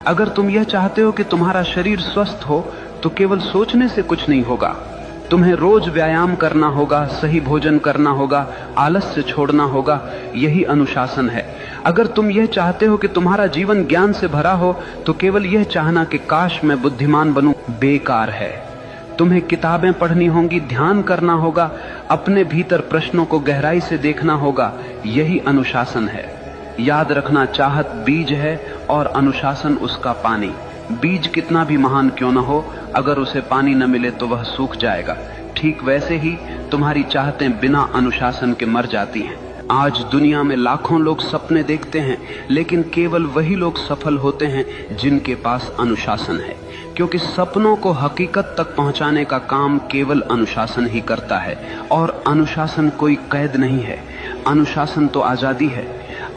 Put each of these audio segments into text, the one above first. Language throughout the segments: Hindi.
अगर तुम यह चाहते हो कि तुम्हारा शरीर स्वस्थ हो तो केवल सोचने से कुछ नहीं होगा। तुम्हें रोज व्यायाम करना होगा, सही भोजन करना होगा, आलस्य छोड़ना होगा। यही अनुशासन है। अगर तुम यह चाहते हो कि तुम्हारा जीवन ज्ञान से भरा हो तो केवल यह चाहना कि काश मैं बुद्धिमान बनूं बेकार है। तुम्हें किताबें पढ़नी होंगी, ध्यान करना होगा, अपने भीतर प्रश्नों को गहराई से देखना होगा। यही अनुशासन है। याद रखना, चाहत बीज है और अनुशासन उसका पानी। बीज कितना भी महान क्यों न हो, अगर उसे पानी न मिले तो वह सूख जाएगा। ठीक वैसे ही तुम्हारी चाहतें बिना अनुशासन के मर जाती हैं। आज दुनिया में लाखों लोग सपने देखते हैं, लेकिन केवल वही लोग सफल होते हैं जिनके पास अनुशासन है, क्योंकि सपनों को हकीकत तक पहुंचाने का काम केवल अनुशासन ही करता है। और अनुशासन कोई कैद नहीं है, अनुशासन तो आजादी है।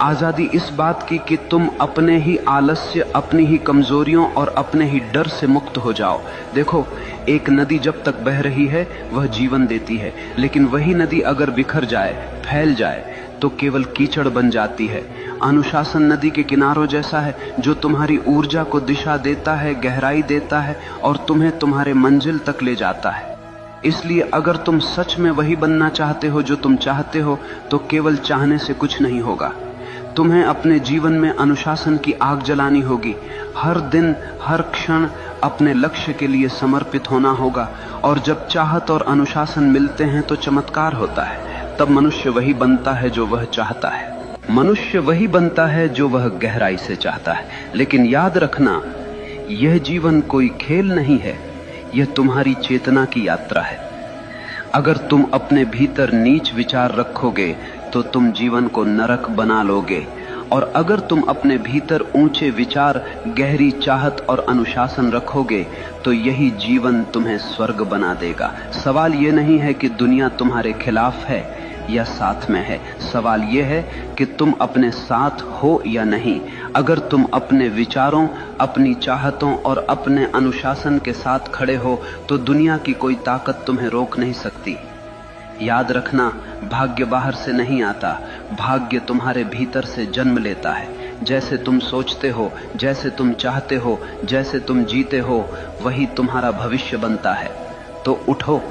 आजादी इस बात की कि तुम अपने ही आलस्य, अपनी ही कमजोरियों और अपने ही डर से मुक्त हो जाओ। देखो, एक नदी जब तक बह रही है वह जीवन देती है, लेकिन वही नदी अगर बिखर जाए, फैल जाए तो केवल कीचड़ बन जाती है। अनुशासन नदी के किनारों जैसा है जो तुम्हारी ऊर्जा को दिशा देता है, गहराई देता है और तुम्हें तुम्हारे मंजिल तक ले जाता है। इसलिए अगर तुम सच में वही बनना चाहते हो जो तुम चाहते हो तो केवल चाहने से कुछ नहीं होगा। तुम्हें अपने जीवन में अनुशासन की आग जलानी होगी। हर दिन, हर क्षण अपने लक्ष्य के लिए समर्पित होना होगा। और जब चाहत और अनुशासन मिलते हैं तो चमत्कार होता है। तब मनुष्य वही बनता है जो वह चाहता है। मनुष्य वही बनता है जो वह गहराई से चाहता है। लेकिन याद रखना, यह जीवन कोई खेल नहीं है, यह तुम्हारी चेतना की यात्रा है। अगर तुम अपने भीतर नीच विचार रखोगे तो तुम जीवन को नरक बना लोगे, और अगर तुम अपने भीतर ऊंचे विचार, गहरी चाहत और अनुशासन रखोगे तो यही जीवन तुम्हें स्वर्ग बना देगा। सवाल ये नहीं है कि दुनिया तुम्हारे खिलाफ है या साथ में है, सवाल यह है कि तुम अपने साथ हो या नहीं। अगर तुम अपने विचारों, अपनी चाहतों और अपने अनुशासन के साथ खड़े हो तो दुनिया की कोई ताकत तुम्हें रोक नहीं सकती। याद रखना, भाग्य बाहर से नहीं आता, भाग्य तुम्हारे भीतर से जन्म लेता है। जैसे तुम सोचते हो, जैसे तुम चाहते हो, जैसे तुम जीते हो, वही तुम्हारा भविष्य बनता है। तो उठो,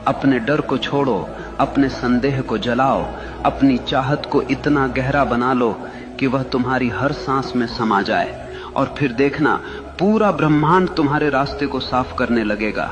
अपने डर को छोड़ो, अपने संदेह को जलाओ, अपनी चाहत को इतना गहरा बना लो कि वह तुम्हारी हर सांस में समा जाए, और फिर देखना पूरा ब्रह्मांड तुम्हारे रास्ते को साफ करने लगेगा।